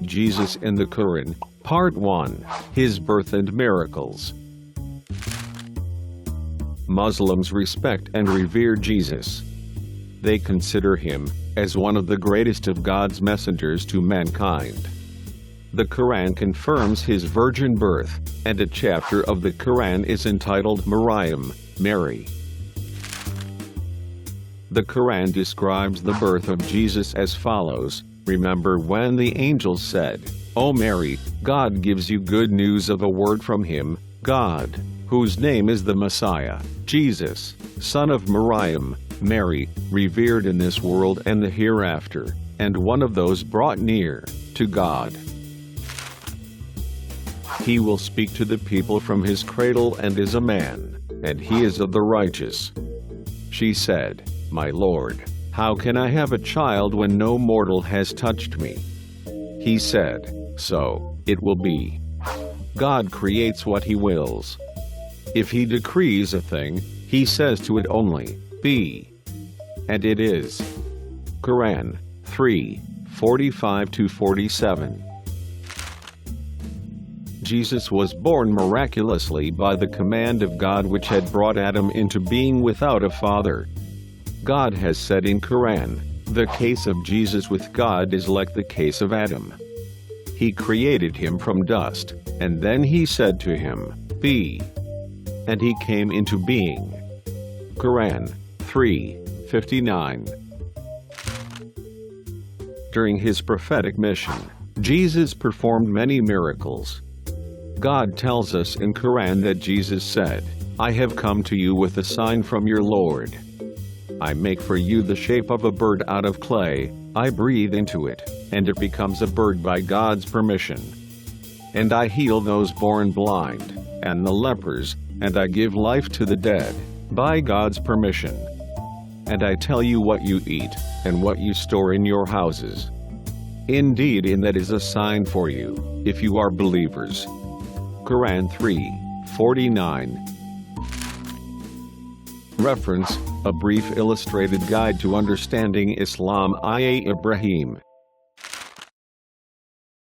Jesus in the Qura'n, Part 1, His Birth and Miracles. Muslims respect and revere Jesus. They consider him as one of the greatest of God's messengers to mankind. The Qur'an confirms his virgin birth, and a chapter of the Qur'an is entitled Maryam, Mary. The Qur'an describes the birth of Jesus as follows: Remember when the angels said, "O Mary, God gives you good news of a word from him, God, whose name is the Messiah, Jesus, son of Maryam, Mary, revered in this world and the hereafter, and one of those brought near to God. He will speak to the people from his cradle and is a man, and he is of the righteous." She said, "My Lord, how can I have a child when no mortal has touched me?" He said, "So it will be. God creates what he wills. If he decrees a thing, he says to it only, be. And it is." Qur'an 3:45-47. Jesus was born miraculously by the command of God, which had brought Adam into being without a father. God has said in Qur'an, "The case of Jesus with God is like the case of Adam. He created him from dust, and then he said to him, be. And he came into being." Qur'an 3:59. During his prophetic mission, Jesus performed many miracles. God tells us in Qur'an that Jesus said, "I have come to you with a sign from your Lord. I make for you the shape of a bird out of clay, I breathe into it, and it becomes a bird by God's permission. And I heal those born blind, and the lepers, and I give life to the dead, by God's permission. And I tell you what you eat, and what you store in your houses. Indeed, in that is a sign for you, if you are believers." Qur'an 3:49. Reference: A brief illustrated guide to understanding Islam. Ibrahim.